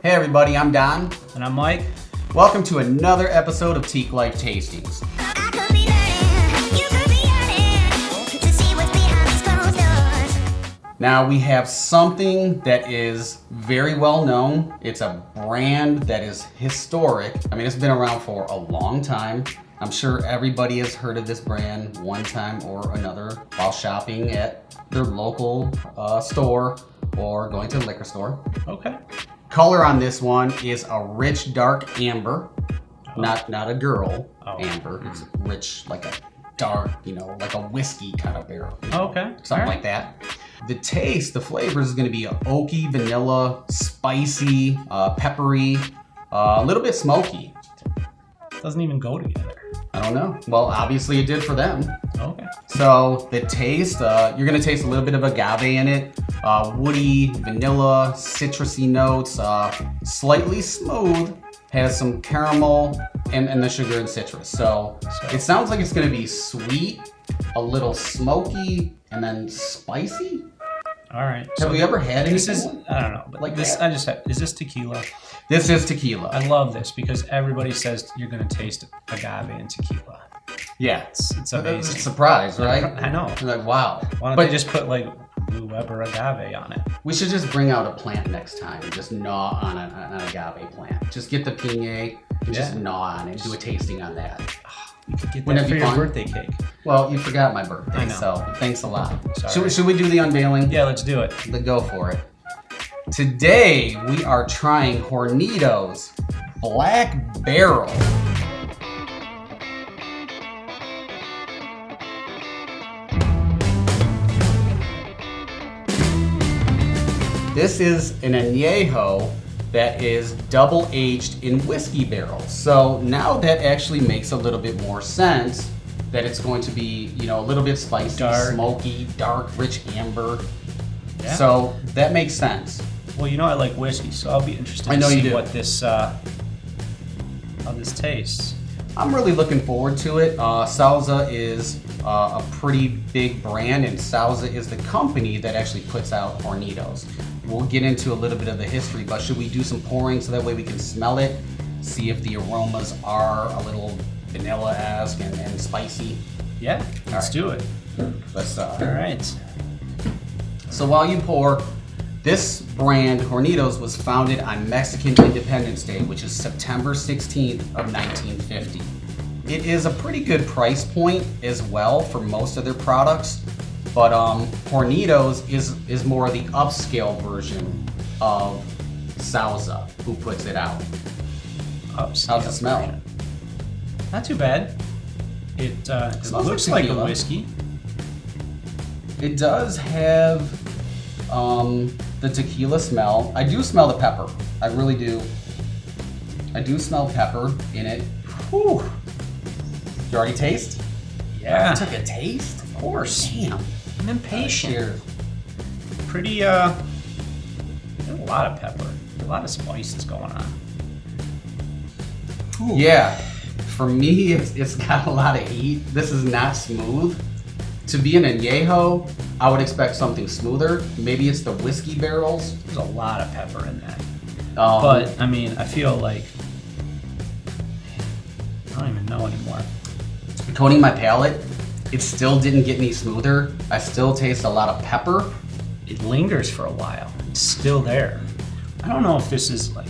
Hey everybody, I'm Don. And I'm Mike. Welcome to another episode of Teeqlife Tastings. Now we have something that is very well known. It's a brand that is historic. I mean, it's been around for a long time. I'm sure everybody has heard of this brand one time or another while shopping at their local store or going to the liquor store. Okay. Color on this one is a rich dark amber, not a girl amber. It's rich, like a dark, like a whiskey kind of barrel. Okay. Something like that. The taste, the flavors is going to be oaky, vanilla, spicy, peppery, a little bit smoky. Doesn't even go together. I don't know. Well, obviously it did for them. Okay. So the taste, you're going to taste a little bit of agave in it. Woody, vanilla, citrusy notes, slightly smooth, has some caramel and the sugar and citrus. So it sounds like it's going to be sweet, a little smoky, and then spicy. All right. Have we ever had This anything? is, I don't know, but like this, that? is this tequila? This is tequila. I love this because everybody says you're going to taste agave and tequila. Yeah. It's It's a amazing. surprise, right? I know. You're like, wow. Why don't But they just put like Blue Weber agave on it? we should just bring out a plant next time and just gnaw on an agave plant. Just get the pina and just gnaw on it. Do a tasting on that. You could get Wouldn't that that for be your fun? birthday cake. Well, you forgot my birthday, I know. so thanks a lot. Sorry. Should we do the unveiling? Yeah, let's do it. Let's go for it. Today, we are trying Hornitos Black Barrel. This is an anejo that is double aged in whiskey barrels. So now that actually makes a little bit more sense that it's going to be, a little bit spicy, Dark. smoky, dark, rich amber. Yeah. So that makes sense. Well, I like whiskey, so I'll be interested I know to you see do. what this how this tastes. I'm really looking forward to it. Sauza is a pretty big brand, and Sauza is the company that actually puts out Hornitos. We'll get into a little bit of the history, but should we do some pouring so that way we can smell it, see if the aromas are a little vanilla-esque and spicy? Yeah, let's right. do it. Let's. All right. So while you pour, this brand, Hornitos, was founded on Mexican Independence Day, which is September 16th of 1950. It is a pretty good price point as well for most of their products, but Hornitos is more the upscale version of Sauza, who puts it out. How's How's it smell? Not too bad. It Smells looks like like a tequila. whiskey. It does have the tequila smell. I do smell the pepper. I really do. I do smell pepper in it. Whew. You already taste? Yeah, You took a taste? of course. Damn. I'm impatient. Cheers. Pretty there's a lot of pepper, a lot of spices going on. Ooh. Yeah. For me, it's got a lot of heat. This is not smooth. To be an añejo, I would expect something smoother. Maybe it's the whiskey barrels. There's a lot of pepper in that. But But I mean, I feel like I don't even know anymore. coating my palate, it still didn't get any smoother. I still taste a lot of pepper. It lingers for a while. It's still there. I don't know if this is like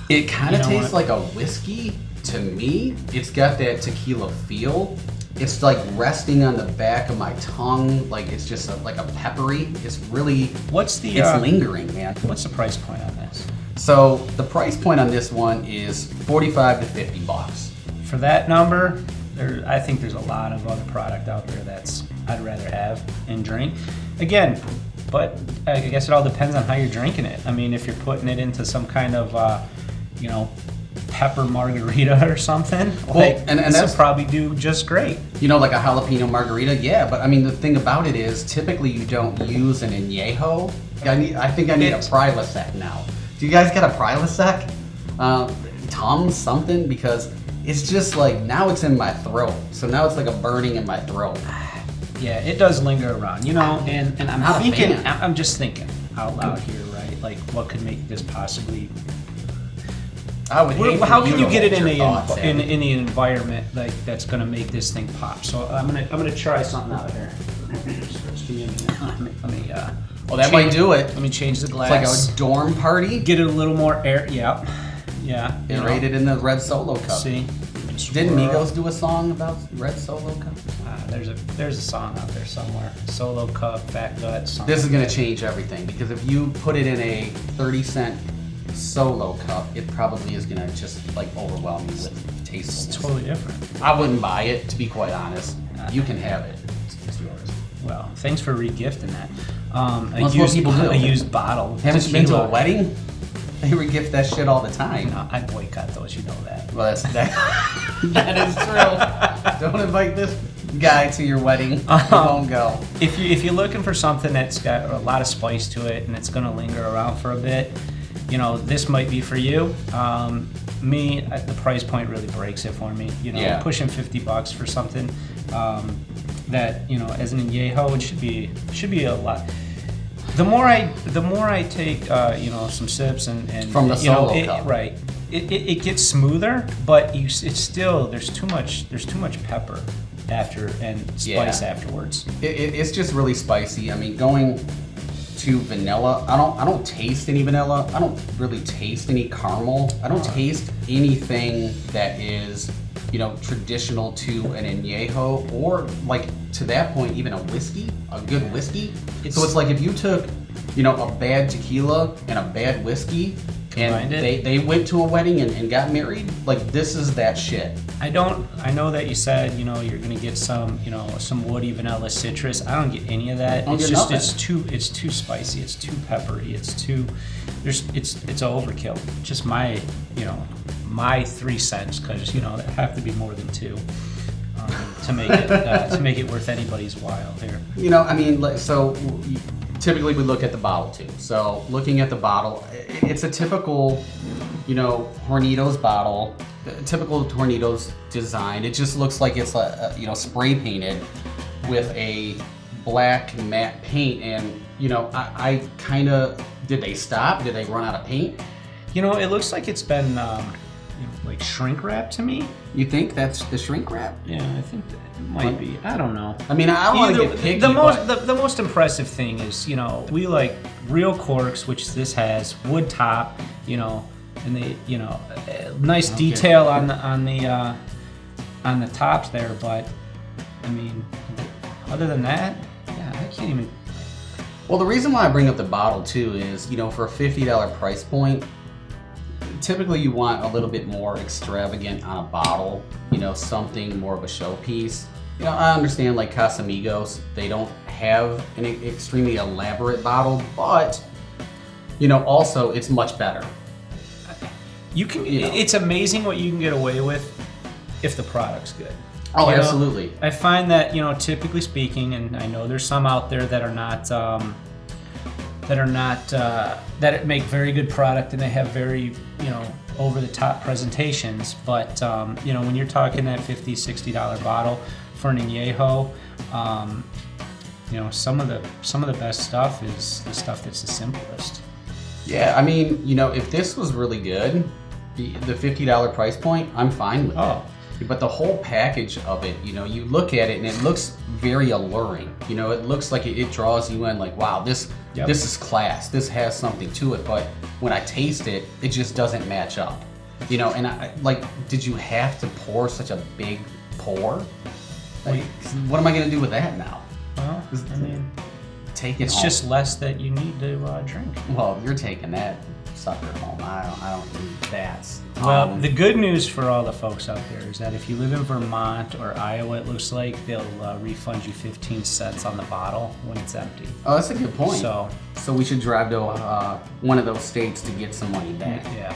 It kind of You know tastes what? like a whiskey to me. It's got that tequila feel. It's like resting on the back of my tongue. Like it's just like a peppery. It's really, what's the it's lingering, man. what's the price point on this? So the price point on this one is 45 to 50 bucks. For that number, I think there's a lot of other product out there that's I'd rather have and drink. Again, but I guess it all depends on how you're drinking it. I mean, if you're putting it into some kind of, pepper margarita or something, and this that's- will probably do just great. Like a jalapeno margarita, yeah. But I mean, the thing about it is, typically you don't use an añejo. I think I need a Prilosec now. Do you guys got a Prilosec? Tums something, because it's just like now it's in my throat. So now it's like a burning in my throat. Yeah, it does linger around, and I'm Not a thinking, fan. I'm just thinking out loud here, right? like what could make this possibly. I would hate How for can to you get it hold in your thoughts in the environment like that's gonna make this thing pop? So I'm gonna try something out here. Just give me a minute. Let me Well, that might do it. Let me change the It's glass. like a dorm party. Get it a little more air. Yeah. You know. Rated in the red Solo cup. See. Didn't Migos do a song about red Solo cup? There's a song out there somewhere. Solo cup, fat gut. Something. This is gonna change everything because if you put it in a 30-cent Solo cup, it probably is gonna just like overwhelm you with tastefulness. It's totally different. I wouldn't buy it, to be quite honest. You can have it. It's yours. Well, thanks for regifting that. That's what people do. A used bottle. Haven't you been to a Tequila. wedding? They regift that shit all the time. No, I boycott those. You know that. Well, that is true. Don't invite this guy to your wedding. You won't go. If you're looking for something that's got a lot of spice to it and it's gonna linger around for a bit, you know, this might be for you. The price point really breaks it for me. You know, Yeah. pushing $50 for something that, you know, as an añejo, it should be a lot. The more I take, you know, some sips and From the you know, Solo cup. right, it gets smoother, but it's still there's too much pepper after and spice afterwards. It's just really spicy. I mean, going to vanilla, I don't taste any vanilla. I don't really taste any caramel. I don't taste anything that is, you know, traditional to an añejo or like to that point even a whiskey, a good whiskey. So it's like if you took, you know, a bad tequila and a bad whiskey and they went to a wedding and got married, like this is that shit. I know that you said, you know, you're gonna get some, you know, some woody vanilla citrus. I don't get any of that. It's just it's too spicy, it's too peppery, it's overkill. Just my, you know, my 3 cents, because you know there have to be more than 2 to make it worth anybody's while here. You know, I mean, so typically we look at the bottle too. So looking at the bottle, it's a typical, you know, Hornitos bottle, typical Hornitos design. It just looks like it's you know, spray painted with a black matte paint. And you know, I kind of, did they stop? Did they run out of paint? You know, it looks like it's been like shrink wrapped to me. You think that's the shrink wrap? Yeah, I think that it might be. I don't know. I mean, I don't want to get picky. The most impressive thing is, you know, we like real corks, which this has, wood top, you know, and they, you know, nice detail on the tops there. But I mean, other than that, yeah, I can't even. Well, the reason why I bring up the bottle too is, you know, for a $50 price point, typically you want a little bit more extravagant on a bottle, you know, something more of a showpiece. You know, I understand like Casamigos, they don't have an extremely elaborate bottle, but, you know, also it's much better. You can. You know. It's amazing what you can get away with if the product's good. Oh, you know, absolutely. I find that, you know, typically speaking, and I know there's some out there that are not that make very good product and they have very, you know, over the top presentations. But you know, when you're talking that $50, $60 bottle for an añejo, you know, some of the best stuff is the stuff that's the simplest. Yeah, I mean, you know, if this was really good, the $50 price point, I'm fine with it. But the whole package of it, you know, you look at it and it looks very alluring. You know, it looks like it draws you in like, wow, this is class. This has something to it. But when I taste it, it just doesn't match up. You know, and I like, did you have to pour such a big pour? Like, what am I going to do with that now? Well, I mean, take it it's home. just less that you need to drink. Well, you're taking that sucker home. I don't need that. Well, the good news for all the folks out there is that if you live in Vermont or Iowa, it looks like they'll refund you 15 cents on the bottle when it's empty. Oh, that's a good point. So we should drive to one of those states to get some money back. Yeah.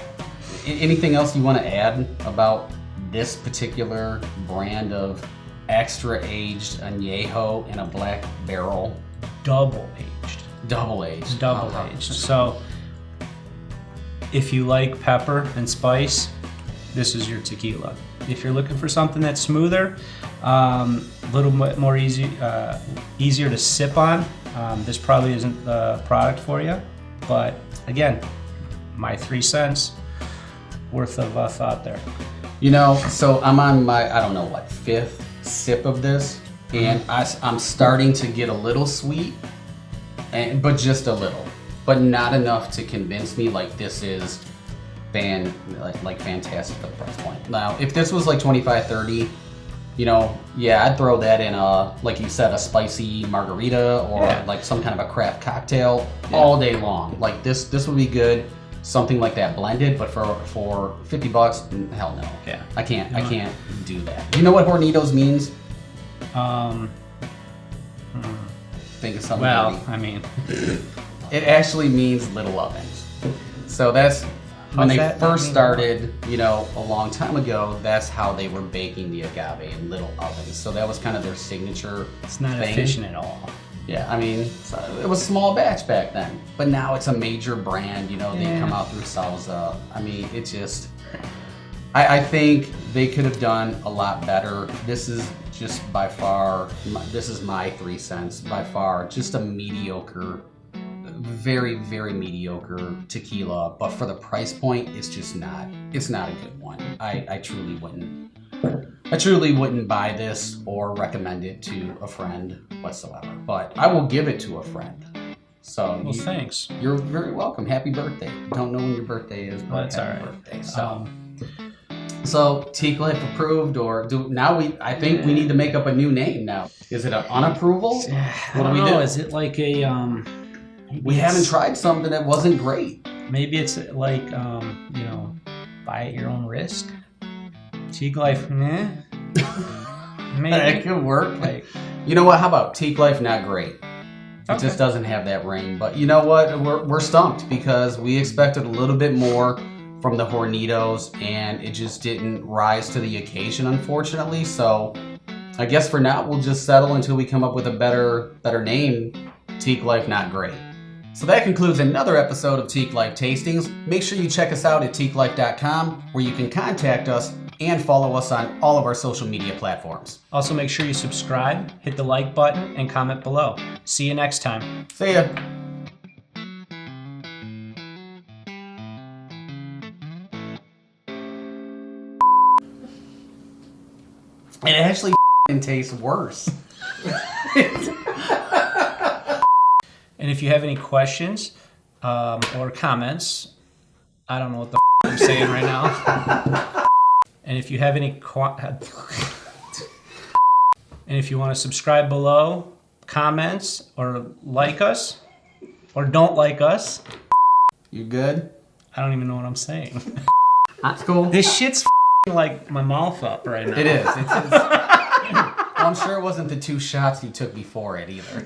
Anything else you want to add about this particular brand of extra aged añejo in a black barrel? Double aged. Double aged. Double aged. So if you like pepper and spice, this is your tequila. If you're looking for something that's smoother, a little bit more easier to sip on, this probably isn't the product for you. But again, my 3 cents worth of thought there. You know, so I'm on my, I don't know what, 5th sip of this, and I'm starting to get a little sweet, but just a little, but not enough to convince me like this is fantastic for the price point. Now, if this was like 25, 30, you know, yeah, I'd throw that in a, like you said, a spicy margarita or like some kind of a craft cocktail all day long. Like this would be good. Something like that blended, but for $50, hell no. Yeah. I can't do that. You know what Hornitos means? Think of something. Well, I mean, it actually means little ovens. So that's when they first started, you know, a long time ago, that's how they were baking the agave in little ovens. So that was kind of their signature. It's not thing. efficient at all. Yeah, I mean, it was small batch back then, but now it's a major brand. You know, they come out through Salsa. I mean, it just, I think they could have done a lot better. This is just by far, this is my 3 cents, by far, just a mediocre, very, very mediocre tequila. But for the price point, it's just not, it's not a good one. I truly wouldn't buy this or recommend it to a friend whatsoever, but I will give it to a friend. So well, thanks. You're very welcome. Happy birthday. Don't know when your birthday is, but that's happy all right. birthday. So Teeqlife approved, or I think we need to make up a new name now. Is it an unapproval? What do we do? Is it like a we haven't tried something that wasn't great. Maybe it's like you know, buy at your own risk. Teeqlife, maybe That could work. Like, you know what? How about Teeqlife? Not great. It okay. just doesn't have that ring. But you know what? We're stumped because we expected a little bit more from the Hornitos, and it just didn't rise to the occasion, unfortunately. So I guess for now we'll just settle until we come up with a better name. Teeqlife, not great. So that concludes another episode of Teeqlife Tastings. Make sure you check us out at teeqlife.com, where you can contact us and follow us on all of our social media platforms. Also, make sure you subscribe, hit the like button, and comment below. See you next time. See ya. It actually tastes worse. And if you have any questions or comments, I don't know what the I'm saying right now. And if you have any and if you want to subscribe below, comments, or like us, or don't like us. You good? I don't even know what I'm saying. That's cool. This shit's like my mouth up right now. It is. Well, I'm sure it wasn't the 2 shots you took before it either.